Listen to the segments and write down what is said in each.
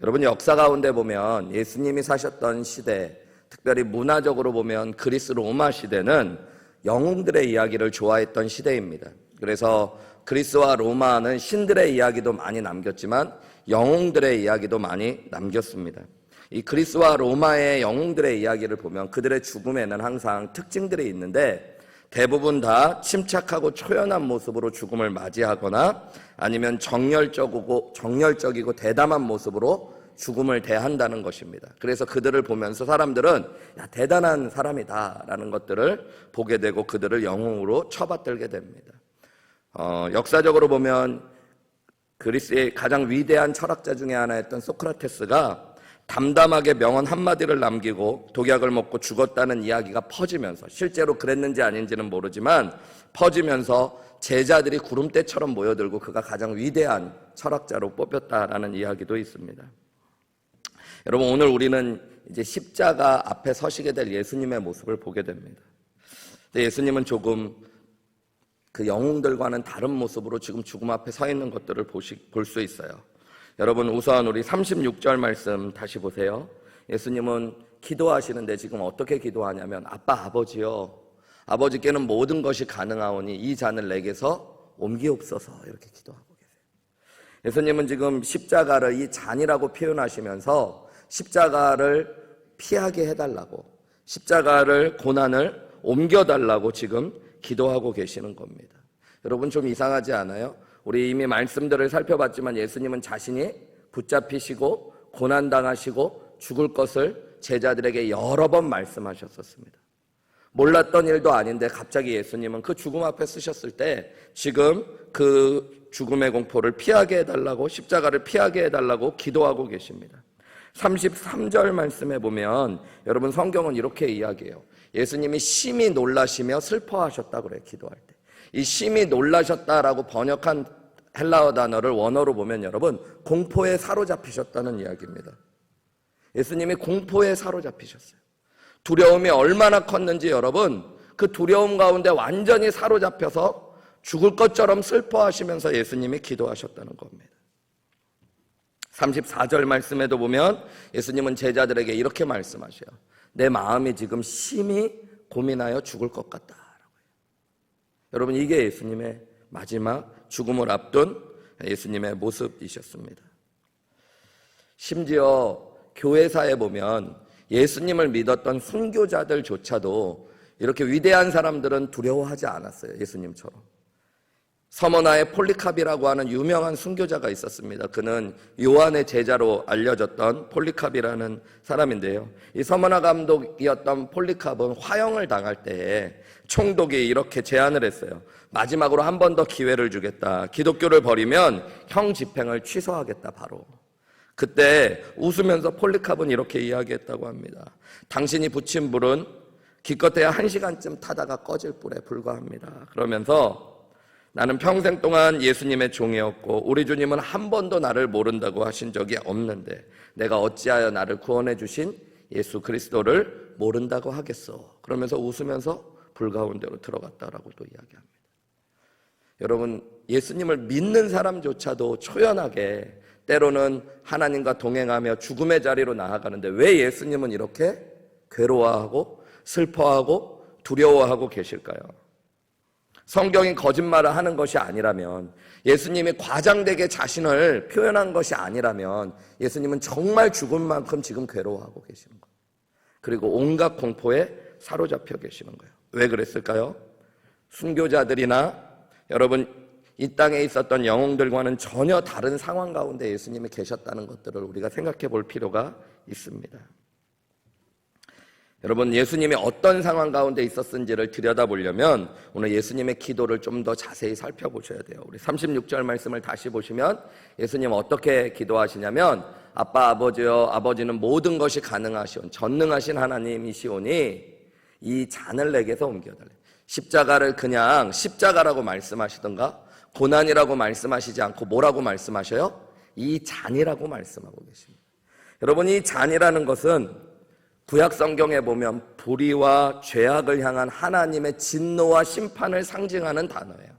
여러분, 역사 가운데 보면 예수님이 사셨던 시대, 특별히 문화적으로 보면 그리스 로마 시대는 영웅들의 이야기를 좋아했던 시대입니다. 그래서 그리스와 로마는 신들의 이야기도 많이 남겼지만 영웅들의 이야기도 많이 남겼습니다. 이 그리스와 로마의 영웅들의 이야기를 보면 그들의 죽음에는 항상 특징들이 있는데 대부분 다 침착하고 초연한 모습으로 죽음을 맞이하거나 아니면 정열적이고 대담한 모습으로 죽음을 대한다는 것입니다. 그래서 그들을 보면서 사람들은 대단한 사람이다라는 것들을 보게 되고 그들을 영웅으로 쳐받들게 됩니다. 역사적으로 보면 그리스의 가장 위대한 철학자 중에 하나였던 소크라테스가 담담하게 명언 한마디를 남기고 독약을 먹고 죽었다는 이야기가 퍼지면서, 실제로 그랬는지 아닌지는 모르지만 퍼지면서 제자들이 구름대처럼 모여들고 그가 가장 위대한 철학자로 뽑혔다라는 이야기도 있습니다. 여러분, 오늘 우리는 이제 십자가 앞에 서시게 될 예수님의 모습을 보게 됩니다. 근데 예수님은 조금 그 영웅들과는 다른 모습으로 지금 죽음 앞에 서 있는 것들을 볼 수 있어요. 여러분, 우선 우리 36절 말씀 다시 보세요. 예수님은 기도하시는데 지금 어떻게 기도하냐면, 아버지요, 아버지께는 모든 것이 가능하오니 이 잔을 내게서 옮기옵소서, 이렇게 기도하고 계세요. 예수님은 지금 십자가를 이 잔이라고 표현하시면서 십자가를 피하게 해달라고, 십자가를, 고난을 옮겨달라고 지금 기도하고 계시는 겁니다. 여러분, 좀 이상하지 않아요? 우리 이미 말씀들을 살펴봤지만 예수님은 자신이 붙잡히시고 고난당하시고 죽을 것을 제자들에게 여러 번 말씀하셨었습니다. 몰랐던 일도 아닌데 갑자기 예수님은 그 죽음 앞에 서셨을 때 지금 그 죽음의 공포를 피하게 해달라고, 십자가를 피하게 해달라고 기도하고 계십니다. 33절 말씀에 보면 여러분, 성경은 이렇게 이야기해요. 예수님이 심히 놀라시며 슬퍼하셨다고 그래요, 기도할 때. 이 심히 놀라셨다라고 번역한 헬라어 단어를 원어로 보면 여러분, 공포에 사로잡히셨다는 이야기입니다. 예수님이 공포에 사로잡히셨어요. 두려움이 얼마나 컸는지 여러분, 그 두려움 가운데 완전히 사로잡혀서 죽을 것처럼 슬퍼하시면서 예수님이 기도하셨다는 겁니다. 34절 말씀에도 보면 예수님은 제자들에게 이렇게 말씀하셔요. 내 마음이 지금 심히 고민하여 죽을 것 같다. 여러분, 이게 예수님의 마지막 죽음을 앞둔 예수님의 모습이셨습니다. 심지어 교회사에 보면 예수님을 믿었던 순교자들조차도 이렇게 위대한 사람들은 두려워하지 않았어요, 예수님처럼. 서머나의 폴리캅이라고 하는 유명한 순교자가 있었습니다. 그는 요한의 제자로 알려졌던 폴리캅이라는 사람인데요. 이 서머나 감독이었던 폴리캅은 화형을 당할 때에 총독이 이렇게 제안을 했어요. 마지막으로 한 번 더 기회를 주겠다. 기독교를 버리면 형 집행을 취소하겠다, 바로. 그때 웃으면서 폴리캅은 이렇게 이야기했다고 합니다. 당신이 붙인 불은 기껏해야 1시간쯤 타다가 꺼질 불에 불과합니다. 그러면서 나는 평생 동안 예수님의 종이었고 우리 주님은 한 번도 나를 모른다고 하신 적이 없는데 내가 어찌하여 나를 구원해 주신 예수 그리스도를 모른다고 하겠어. 그러면서 웃으면서 불 가운데로 들어갔다라고도 이야기합니다. 여러분, 예수님을 믿는 사람조차도 초연하게 때로는 하나님과 동행하며 죽음의 자리로 나아가는데 왜 예수님은 이렇게 괴로워하고 슬퍼하고 두려워하고 계실까요? 성경이 거짓말을 하는 것이 아니라면, 예수님이 과장되게 자신을 표현한 것이 아니라면 예수님은 정말 죽을 만큼 지금 괴로워하고 계시는 거예요. 그리고 온갖 공포에 사로잡혀 계시는 거예요. 왜 그랬을까요? 순교자들이나 여러분, 이 땅에 있었던 영웅들과는 전혀 다른 상황 가운데 예수님이 계셨다는 것들을 우리가 생각해 볼 필요가 있습니다. 여러분, 예수님이 어떤 상황 가운데 있었는지를 들여다보려면 오늘 예수님의 기도를 좀 더 자세히 살펴보셔야 돼요. 우리 36절 말씀을 다시 보시면 예수님 어떻게 기도하시냐면, 아버지여, 아버지는 모든 것이 가능하시온 전능하신 하나님이시오니 이 잔을 내게서 옮겨달래. 십자가를 그냥 십자가라고 말씀하시던가 고난이라고 말씀하시지 않고 뭐라고 말씀하셔요? 이 잔이라고 말씀하고 계십니다. 여러분, 이 잔이라는 것은 구약 성경에 보면 불의와 죄악을 향한 하나님의 진노와 심판을 상징하는 단어예요.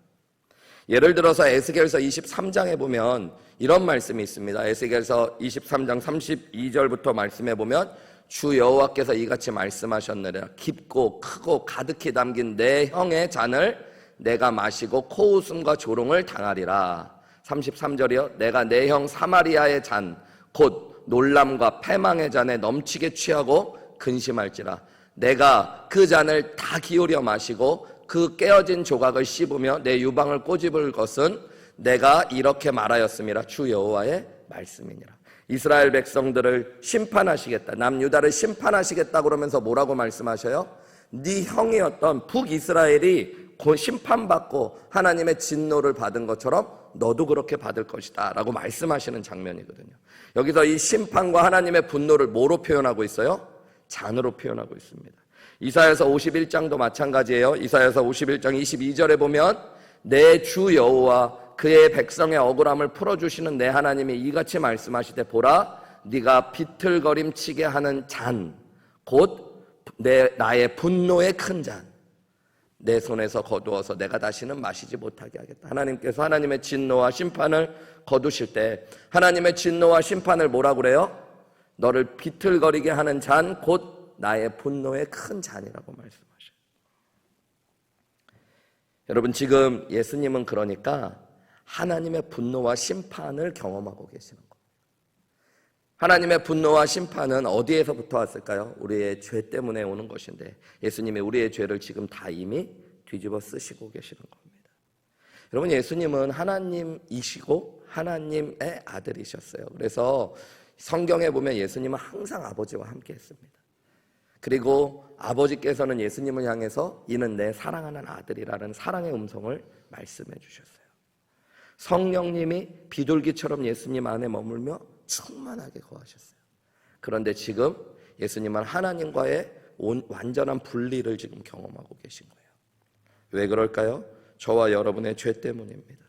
예를 들어서 에스겔서 23장에 보면 이런 말씀이 있습니다. 에스겔서 23장 32절부터 말씀해 보면 주 여호와께서 이같이 말씀하셨느니라. 깊고 크고 가득히 담긴 내 형의 잔을 내가 마시고 코웃음과 조롱을 당하리라. 33절이요. 내가 내 형 사마리아의 잔 곧 놀람과 패망의 잔에 넘치게 취하고 근심할지라. 내가 그 잔을 다 기울여 마시고 그 깨어진 조각을 씹으며 내 유방을 꼬집을 것은 내가 이렇게 말하였음이라. 주 여호와의 말씀이니라. 이스라엘 백성들을 심판하시겠다, 남유다를 심판하시겠다 그러면서 뭐라고 말씀하셔요? 네 형이었던 북이스라엘이 심판받고 하나님의 진노를 받은 것처럼 너도 그렇게 받을 것이다 라고 말씀하시는 장면이거든요. 여기서 이 심판과 하나님의 분노를 뭐로 표현하고 있어요? 잔으로 표현하고 있습니다. 이사야서 51장도 마찬가지예요. 이사야서 51장 22절에 보면 내 주 여호와 그의 백성의 억울함을 풀어주시는 내 하나님이 이같이 말씀하시되 보라 네가 비틀거림치게 하는 잔 곧 나의 분노의 큰 잔 내 손에서 거두어서 내가 다시는 마시지 못하게 하겠다. 하나님께서 하나님의 진노와 심판을 거두실 때 하나님의 진노와 심판을 뭐라고 그래요? 너를 비틀거리게 하는 잔 곧 나의 분노의 큰 잔이라고 말씀하셔요. 여러분 지금 예수님은 그러니까 하나님의 분노와 심판을 경험하고 계시는 거예요. 하나님의 분노와 심판은 어디에서부터 왔을까요? 우리의 죄 때문에 오는 것인데 예수님이 우리의 죄를 지금 다 이미 뒤집어 쓰시고 계시는 겁니다. 여러분 예수님은 하나님이시고 하나님의 아들이셨어요. 그래서 성경에 보면 예수님은 항상 아버지와 함께 했습니다. 그리고 아버지께서는 예수님을 향해서 이는 내 사랑하는 아들이라는 사랑의 음성을 말씀해 주셨어요. 성령님이 비둘기처럼 예수님 안에 머물며 충만하게 거하셨어요. 그런데 지금 예수님은 하나님과의 완전한 분리를 지금 경험하고 계신 거예요. 왜 그럴까요? 저와 여러분의 죄 때문입니다.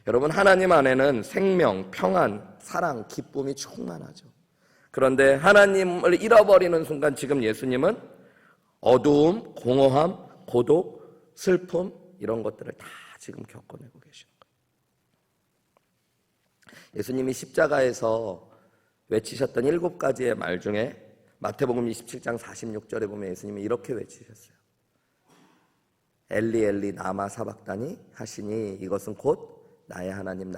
여러분 하나님 안에는 생명, 평안, 사랑, 기쁨이 충만하죠. 그런데 하나님을 잃어버리는 순간 지금 예수님은 어두움, 공허함, 고독, 슬픔 이런 것들을 다 지금 겪어내고 계시는 거예요. 예수님이 십자가에서 외치셨던 7가지의 말 중에 마태복음 27장 46절에 보면 예수님이 이렇게 외치셨어요. 엘리 엘리 나마 사박다니 하시니 이것은 곧 나의 하나님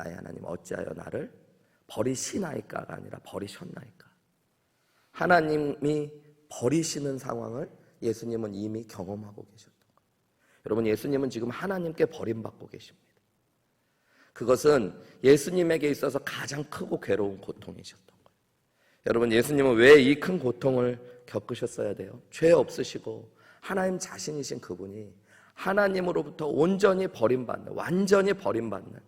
어찌하여 나를 버리시나이까가 아니라 버리셨나이까. 하나님이 버리시는 상황을 예수님은 이미 경험하고 계셨던 거예요. 여러분 예수님은 지금 하나님께 버림받고 계십니다. 그것은 예수님에게 있어서 가장 크고 괴로운 고통이셨던 거예요. 여러분 예수님은 왜 이 큰 고통을 겪으셨어야 돼요? 죄 없으시고 하나님 자신이신 그분이 하나님으로부터 온전히 버림받는, 완전히 버림받는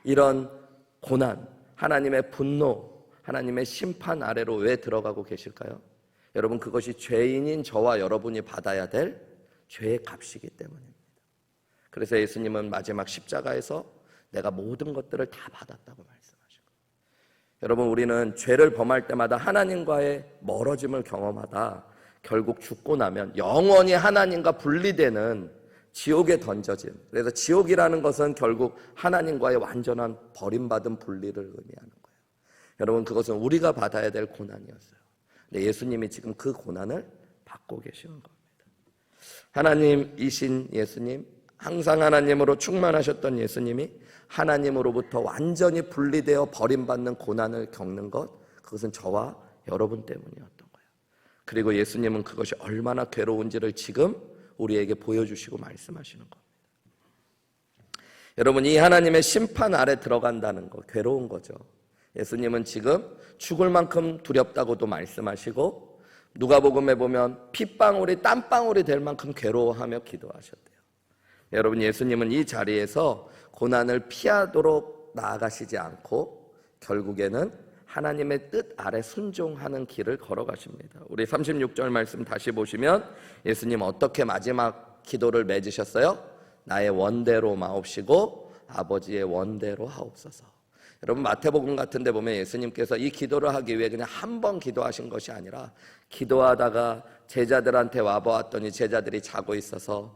이런 고난, 하나님의 분노, 하나님의 심판 아래로 왜 들어가고 계실까요? 여러분 그것이 죄인인 저와 여러분이 받아야 될 죄의 값이기 때문입니다. 그래서 예수님은 마지막 십자가에서 내가 모든 것들을 다 받았다고 말씀하시고, 여러분 우리는 죄를 범할 때마다 하나님과의 멀어짐을 경험하다 결국 죽고 나면 영원히 하나님과 분리되는 지옥에 던져진, 그래서 지옥이라는 것은 결국 하나님과의 완전한 버림받은 분리를 의미하는 거예요. 여러분 그것은 우리가 받아야 될 고난이었어요. 근데 예수님이 지금 그 고난을 받고 계시는 겁니다. 하나님이신 예수님, 항상 하나님으로 충만하셨던 예수님이 하나님으로부터 완전히 분리되어 버림받는 고난을 겪는 것, 그것은 저와 여러분 때문이었던 거예요. 그리고 예수님은 그것이 얼마나 괴로운지를 지금 우리에게 보여주시고 말씀하시는 겁니다. 여러분 이 하나님의 심판 아래 들어간다는 거 괴로운 거죠. 예수님은 지금 죽을 만큼 두렵다고도 말씀하시고 누가복음에 보면 핏방울이 땀방울이 될 만큼 괴로워하며 기도하셨대요. 여러분 예수님은 이 자리에서 고난을 피하도록 나아가시지 않고 결국에는 하나님의 뜻 아래 순종하는 길을 걸어가십니다. 우리 36절 말씀 다시 보시면 예수님 어떻게 마지막 기도를 맺으셨어요? 나의 원대로 마옵시고 아버지의 원대로 하옵소서. 여러분 마태복음 같은 데 보면 예수님께서 이 기도를 하기 위해 그냥 한 번 기도하신 것이 아니라 기도하다가 제자들한테 와보았더니 제자들이 자고 있어서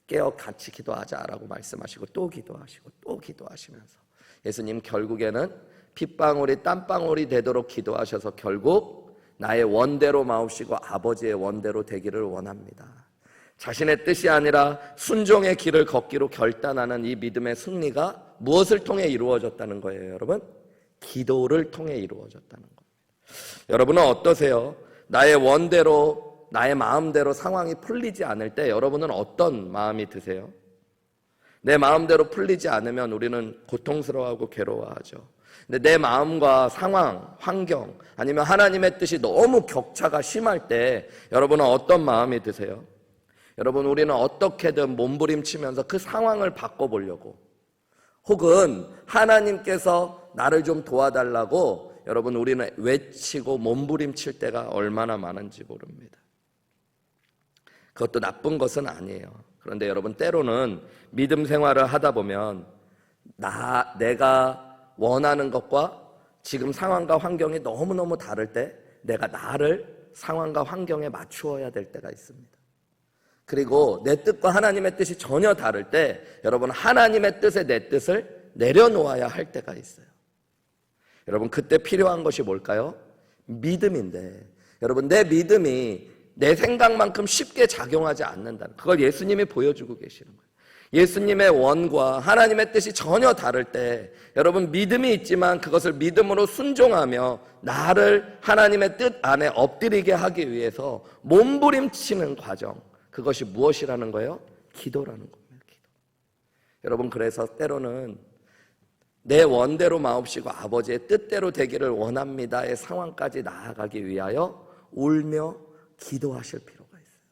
깨어 같이 기도하자라고 말씀하시고 또 기도하시고 또 기도하시면서 예수님 결국에는 핏방울이 땀방울이 되도록 기도하셔서 결국 나의 원대로 마옵시고 아버지의 원대로 되기를 원합니다. 자신의 뜻이 아니라 순종의 길을 걷기로 결단하는 이 믿음의 승리가 무엇을 통해 이루어졌다는 거예요, 여러분? 기도를 통해 이루어졌다는 겁니다. 여러분은 어떠세요? 나의 원대로, 나의 마음대로 상황이 풀리지 않을 때 여러분은 어떤 마음이 드세요? 내 마음대로 풀리지 않으면 우리는 고통스러워하고 괴로워하죠. 근데 내 마음과 상황, 환경, 아니면 하나님의 뜻이 너무 격차가 심할 때 여러분은 어떤 마음이 드세요? 여러분, 우리는 어떻게든 몸부림치면서 그 상황을 바꿔보려고, 혹은 하나님께서 나를 좀 도와달라고 여러분 우리는 외치고 몸부림칠 때가 얼마나 많은지 모릅니다. 그것도 나쁜 것은 아니에요. 그런데 여러분, 때로는 믿음 생활을 하다 보면 내가 원하는 것과 지금 상황과 환경이 너무너무 다를 때 내가 나를 상황과 환경에 맞추어야 될 때가 있습니다. 그리고 내 뜻과 하나님의 뜻이 전혀 다를 때 여러분, 하나님의 뜻에 내 뜻을 내려놓아야 할 때가 있어요. 여러분, 그때 필요한 것이 뭘까요? 믿음인데, 여러분, 내 믿음이 내 생각만큼 쉽게 작용하지 않는다는, 그걸 예수님이 보여주고 계시는 거예요. 예수님의 원과 하나님의 뜻이 전혀 다를 때 여러분, 믿음이 있지만 그것을 믿음으로 순종하며 나를 하나님의 뜻 안에 엎드리게 하기 위해서 몸부림치는 과정, 그것이 무엇이라는 거예요? 기도라는 겁니다. 기도. 여러분, 그래서 때로는 내 원대로 마옵시고 아버지의 뜻대로 되기를 원합니다의 상황까지 나아가기 위하여 울며 기도하실 필요가 있어요.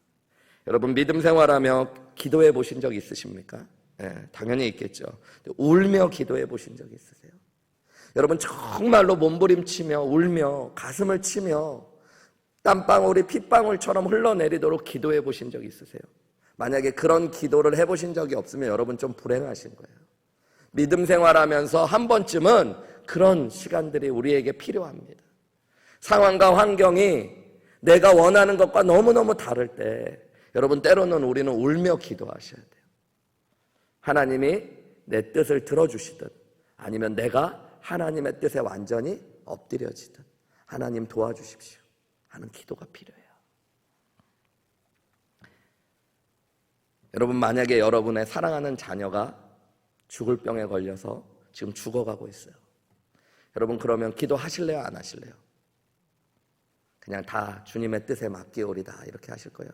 여러분, 믿음 생활하며 기도해 보신 적 있으십니까? 네, 당연히 있겠죠. 울며 기도해 보신 적 있으세요? 여러분, 정말로 몸부림치며 울며 가슴을 치며 땀방울이 핏방울처럼 흘러내리도록 기도해 보신 적 있으세요? 만약에 그런 기도를 해보신 적이 없으면 여러분 좀 불행하신 거예요. 믿음 생활하면서 한 번쯤은 그런 시간들이 우리에게 필요합니다. 상황과 환경이 내가 원하는 것과 너무너무 다를 때 여러분, 때로는 우리는 울며 기도하셔야 돼요. 하나님이 내 뜻을 들어주시든 아니면 내가 하나님의 뜻에 완전히 엎드려지든 하나님 도와주십시오 하는 기도가 필요해요. 여러분, 만약에 여러분의 사랑하는 자녀가 죽을 병에 걸려서 지금 죽어가고 있어요. 여러분, 그러면 기도하실래요? 안 하실래요? 그냥 다 주님의 뜻에 맡기오리다 이렇게 하실 거예요?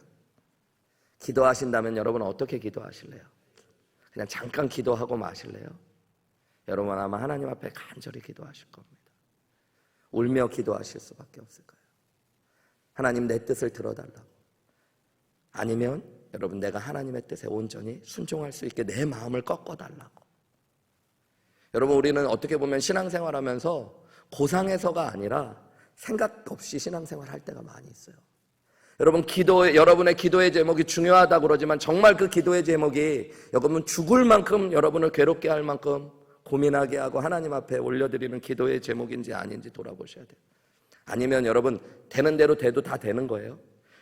기도하신다면 여러분 어떻게 기도하실래요? 그냥 잠깐 기도하고 마실래요? 여러분 아마 하나님 앞에 간절히 기도하실 겁니다. 울며 기도하실 수밖에 없을 거예요. 하나님, 내 뜻을 들어달라고. 아니면 여러분, 내가 하나님의 뜻에 온전히 순종할 수 있게 내 마음을 꺾어달라고. 여러분, 우리는 어떻게 보면 신앙생활하면서 고상해서가 아니라 생각 없이 신앙생활 할 때가 많이 있어요. 여러분, 여러분의 기도의 제목이 중요하다고 그러지만 정말 그 기도의 제목이 여러분 죽을 만큼 여러분을 괴롭게 할 만큼 고민하게 하고 하나님 앞에 올려드리는 기도의 제목인지 아닌지 돌아보셔야 돼요. 아니면 여러분, 되는 대로 돼도 다 되는 거예요.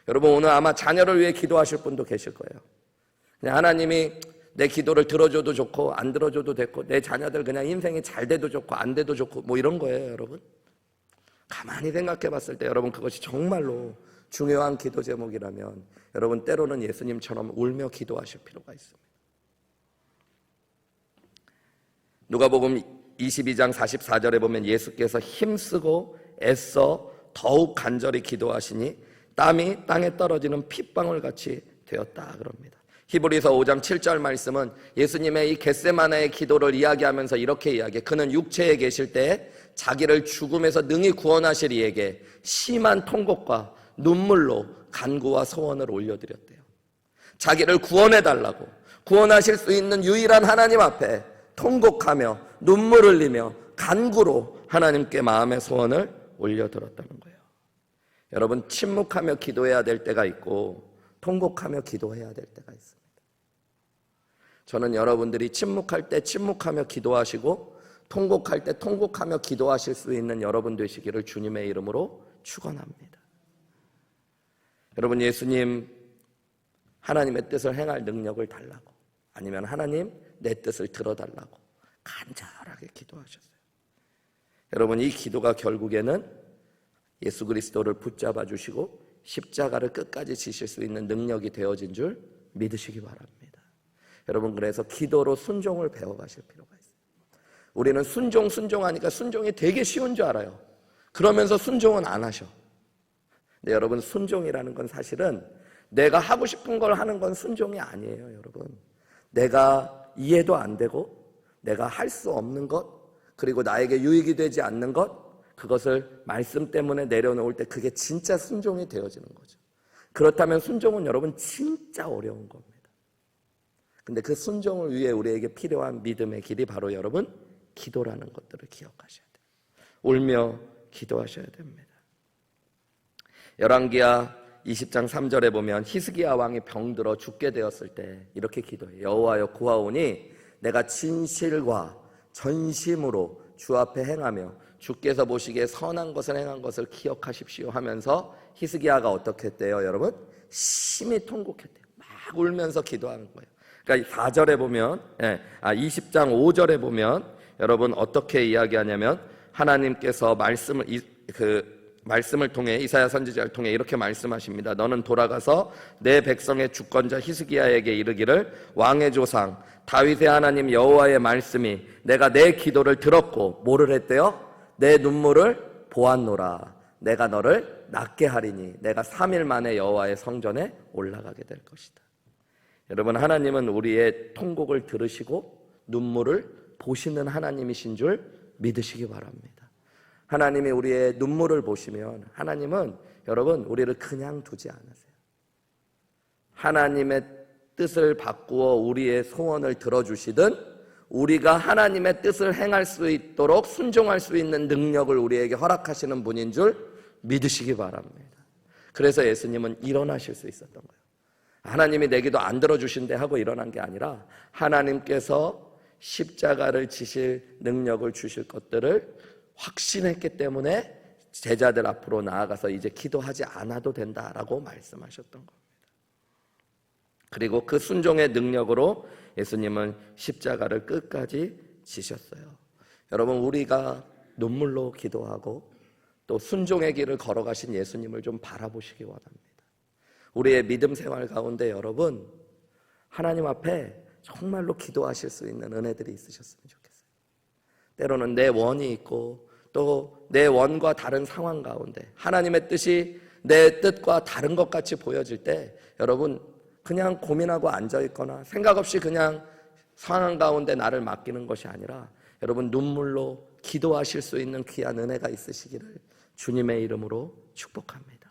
여러분, 오늘 아마 자녀를 위해 기도하실 분도 계실 거예요. 그냥 하나님이 내 기도를 들어줘도 좋고 안 들어줘도 됐고 내 자녀들 그냥 인생이 잘 돼도 좋고 안 돼도 좋고 뭐 이런 거예요. 여러분, 가만히 생각해 봤을 때 여러분, 그것이 정말로 중요한 기도 제목이라면 여러분, 때로는 예수님처럼 울며 기도하실 필요가 있습니다. 누가복음 22장 44절에 보면 예수께서 힘쓰고 애써 더욱 간절히 기도하시니 땀이 땅에 떨어지는 핏방울같이 되었다 그럽니다. 히브리서 5장 7절 말씀은 예수님의 이 겟세마네의 기도를 이야기하면서 이렇게 이야기해. 그는 육체에 계실 때 자기를 죽음에서 능히 구원하실 이에게 심한 통곡과 눈물로 간구와 소원을 올려드렸대요. 자기를 구원해달라고, 구원하실 수 있는 유일한 하나님 앞에 통곡하며 눈물 흘리며 간구로 하나님께 마음의 소원을 올려드렸다는 거예요. 여러분, 침묵하며 기도해야 될 때가 있고 통곡하며 기도해야 될 때가 있습니다. 저는 여러분들이 침묵할 때 침묵하며 기도하시고 통곡할 때 통곡하며 기도하실 수 있는 여러분 되시기를 주님의 이름으로 축원합니다. 여러분, 예수님 하나님의 뜻을 행할 능력을 달라고, 아니면 하나님 내 뜻을 들어달라고 간절하게 기도하셨어요. 여러분, 이 기도가 결국에는 예수 그리스도를 붙잡아 주시고 십자가를 끝까지 지실 수 있는 능력이 되어진 줄 믿으시기 바랍니다. 여러분, 그래서 기도로 순종을 배워가실 필요가 있어요. 우리는 순종하니까 순종이 되게 쉬운 줄 알아요. 그러면서 순종은 안 하셔. 근데 여러분, 순종이라는 건 사실은 내가 하고 싶은 걸 하는 건 순종이 아니에요. 여러분, 내가 이해도 안 되고 내가 할 수 없는 것, 그리고 나에게 유익이 되지 않는 것, 그것을 말씀 때문에 내려놓을 때 그게 진짜 순종이 되어지는 거죠. 그렇다면 순종은 여러분 진짜 어려운 겁니다. 근데 그 순종을 위해 우리에게 필요한 믿음의 길이 바로 여러분 기도라는 것들을 기억하셔야 돼요. 울며 기도하셔야 됩니다. 열왕기하 20장 3절에 보면 히스기야 왕이 병들어 죽게 되었을 때 이렇게 기도해요. 여호와여, 구하오니 내가 진실과 전심으로 주 앞에 행하며 주께서 보시기에 선한 것을 행한 것을 기억하십시오 하면서 히스기야가 어떻게 했대요? 여러분, 심히 통곡했대요. 막 울면서 기도하는 거예요. 그러니까 4절에 보면 20장 5절에 보면 여러분 어떻게 이야기하냐면 하나님께서 말씀을 통해, 이사야 선지자를 통해 이렇게 말씀하십니다. 너는 돌아가서 내 백성의 주권자 히스기야에게 이르기를, 왕의 조상 다윗의 하나님 여호와의 말씀이 내가 내 기도를 들었고 뭐를 했대요? 내 눈물을 보았노라. 내가 너를 낫게 하리니 내가 3일 만에 여호와의 성전에 올라가게 될 것이다. 여러분, 하나님은 우리의 통곡을 들으시고 눈물을 보시는 하나님이신 줄 믿으시기 바랍니다. 하나님이 우리의 눈물을 보시면 하나님은 여러분 우리를 그냥 두지 않으세요. 하나님의 뜻을 바꾸어 우리의 소원을 들어주시든 우리가 하나님의 뜻을 행할 수 있도록 순종할 수 있는 능력을 우리에게 허락하시는 분인 줄 믿으시기 바랍니다. 그래서 예수님은 일어나실 수 있었던 거예요. 하나님이 내 기도 안 들어주신대 하고 일어난 게 아니라 하나님께서 십자가를 지실 능력을 주실 것들을 확신했기 때문에 제자들 앞으로 나아가서 이제 기도하지 않아도 된다라고 말씀하셨던 겁니다. 그리고 그 순종의 능력으로 예수님은 십자가를 끝까지 지셨어요. 여러분, 우리가 눈물로 기도하고 또 순종의 길을 걸어가신 예수님을 좀 바라보시기 원합니다. 우리의 믿음 생활 가운데 여러분 하나님 앞에 정말로 기도하실 수 있는 은혜들이 있으셨으면 좋겠어요. 때로는 내 원이 있고 또 내 원과 다른 상황 가운데 하나님의 뜻이 내 뜻과 다른 것 같이 보여질 때 여러분 그냥 고민하고 앉아있거나 생각 없이 그냥 상황 가운데 나를 맡기는 것이 아니라 여러분 눈물로 기도하실 수 있는 귀한 은혜가 있으시기를 주님의 이름으로 축복합니다.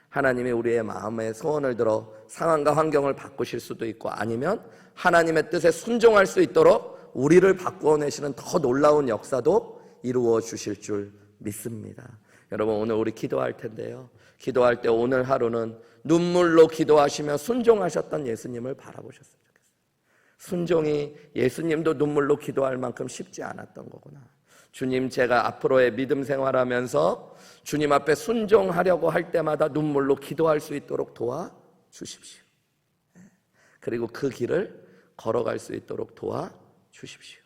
하나님이 우리의 마음의 소원을 들어 상황과 환경을 바꾸실 수도 있고 아니면 하나님의 뜻에 순종할 수 있도록 우리를 바꾸어내시는 더 놀라운 역사도 이루어 주실 줄 믿습니다. 여러분, 오늘 우리 기도할 텐데요, 기도할 때 오늘 하루는 눈물로 기도하시며 순종하셨던 예수님을 바라보셨으면 좋겠어요. 순종이 예수님도 눈물로 기도할 만큼 쉽지 않았던 거구나. 주님, 제가 앞으로의 믿음 생활하면서 주님 앞에 순종하려고 할 때마다 눈물로 기도할 수 있도록 도와주십시오. 그리고 그 길을 걸어갈 수 있도록 도와주십시오.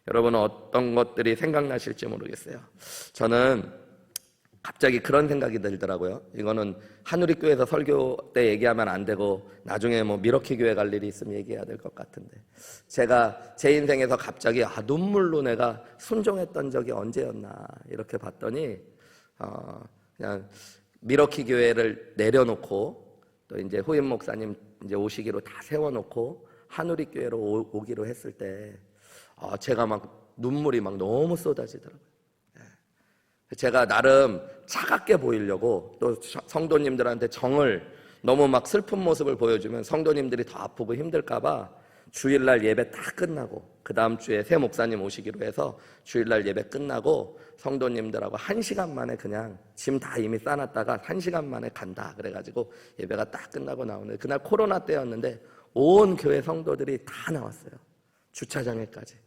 여러분은 어떤 것들이 생각나실지 모르겠어요. 저는 갑자기 그런 생각이 들더라고요. 이거는 한우리교회에서 설교 때 얘기하면 안 되고 나중에 뭐 미러키 교회 갈 일이 있으면 얘기해야 될 것 같은데, 제가 제 인생에서 갑자기 눈물로 내가 순종했던 적이 언제였나 이렇게 봤더니 그냥 미러키 교회를 내려놓고 또 이제 후임 목사님 이제 오시기로 다 세워놓고 한우리 교회로 오기로 했을 때 제가 막 눈물이 막 너무 쏟아지더라고요. 제가 나름 차갑게 보이려고 또 성도님들한테 정을 너무 막 슬픈 모습을 보여주면 성도님들이 더 아프고 힘들까봐 주일날 예배 다 끝나고 그 다음 주에 새 목사님 오시기로 해서 주일날 예배 끝나고 성도님들하고 1시간 만에 그냥 짐 다 이미 싸놨다가 1시간 만에 간다 그래가지고 예배가 딱 끝나고 나오는데, 그날 코로나 때였는데 온 교회 성도들이 다 나왔어요. 주차장에까지.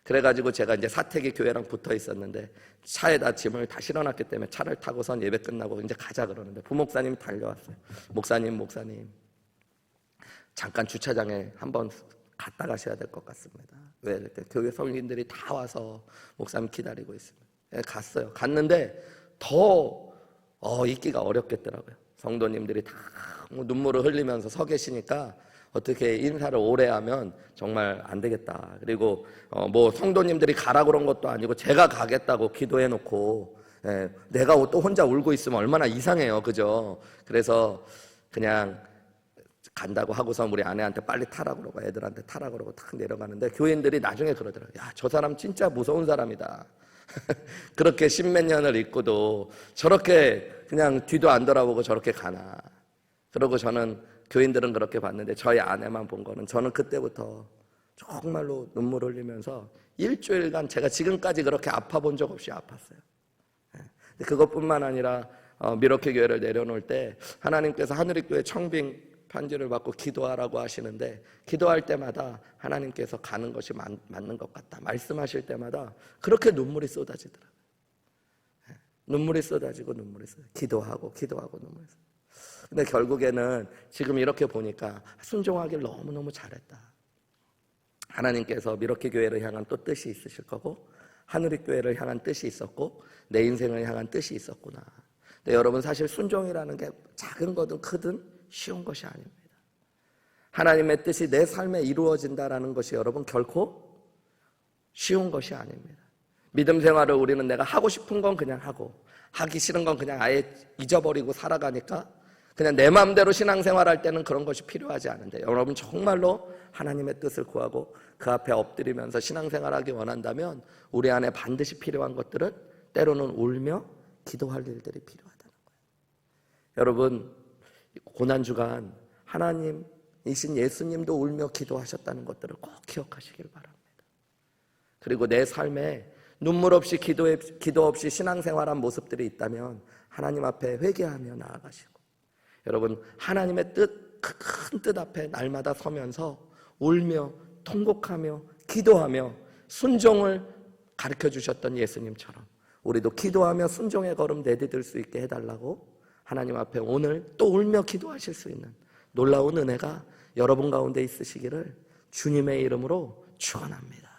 그래가지고 제가 이제 사택이 교회랑 붙어 있었는데 차에다 짐을 다 실어놨기 때문에 차를 타고선 예배 끝나고 이제 가자 그러는데 부목사님이 달려왔어요. 목사님 잠깐 주차장에 한번 갔다 가셔야 될 것 같습니다. 왜? 그때 교회 성인들이 다 와서 목사님 기다리고 있습니다. 갔어요. 갔는데 더 있기가 어렵겠더라고요. 성도님들이 다 눈물을 흘리면서 서 계시니까 어떻게 인사를 오래 하면 정말 안 되겠다. 그리고 뭐 성도님들이 가라 그런 것도 아니고 제가 가겠다고 기도해 놓고 내가 또 혼자 울고 있으면 얼마나 이상해요. 그죠? 그래서 그냥 간다고 하고서 우리 아내한테 빨리 타라 그러고 애들한테 타라 그러고 탁 내려가는데 교인들이 나중에 그러더라고요. 야, 저 사람 진짜 무서운 사람이다. 그렇게 십몇 년을 있고도 저렇게 그냥 뒤도 안 돌아보고 저렇게 가나. 그러고 저는 교인들은 그렇게 봤는데 저희 아내만 본 거는 저는 그때부터 정말로 눈물 흘리면서 일주일간 제가 지금까지 그렇게 아파 본 적 없이 아팠어요. 그것뿐만 아니라 미러키 교회를 내려놓을 때 하나님께서 하늘의교회 청빙 편지를 받고 기도하라고 하시는데 기도할 때마다 하나님께서 가는 것이 맞는 것 같다 말씀하실 때마다 그렇게 눈물이 쏟아지더라고요. 눈물이 쏟아지고 기도하고 눈물이 쏟아지고. 근데 결국에는 지금 이렇게 보니까 순종하기를 너무너무 잘했다. 하나님께서 미러키 교회를 향한 또 뜻이 있으실 거고 하늘의 교회를 향한 뜻이 있었고 내 인생을 향한 뜻이 있었구나. 근데 여러분 사실 순종이라는 게 작은 거든 크든 쉬운 것이 아닙니다. 하나님의 뜻이 내 삶에 이루어진다라는 것이 여러분 결코 쉬운 것이 아닙니다. 믿음 생활을 우리는 내가 하고 싶은 건 그냥 하고 하기 싫은 건 그냥 아예 잊어버리고 살아가니까 그냥 내 마음대로 신앙생활할 때는 그런 것이 필요하지 않은데 여러분 정말로 하나님의 뜻을 구하고 그 앞에 엎드리면서 신앙생활하기 원한다면 우리 안에 반드시 필요한 것들은 때로는 울며 기도할 일들이 필요하다는 거예요. 여러분 고난주간 하나님이신 예수님도 울며 기도하셨다는 것들을 꼭 기억하시길 바랍니다. 그리고 내 삶에 눈물 없이 기도 없이 신앙생활한 모습들이 있다면 하나님 앞에 회개하며 나아가시고 여러분 하나님의 뜻, 큰 뜻 앞에 날마다 서면서 울며 통곡하며 기도하며 순종을 가르쳐 주셨던 예수님처럼 우리도 기도하며 순종의 걸음 내디딜 수 있게 해달라고 하나님 앞에 오늘 또 울며 기도하실 수 있는 놀라운 은혜가 여러분 가운데 있으시기를 주님의 이름으로 축원합니다.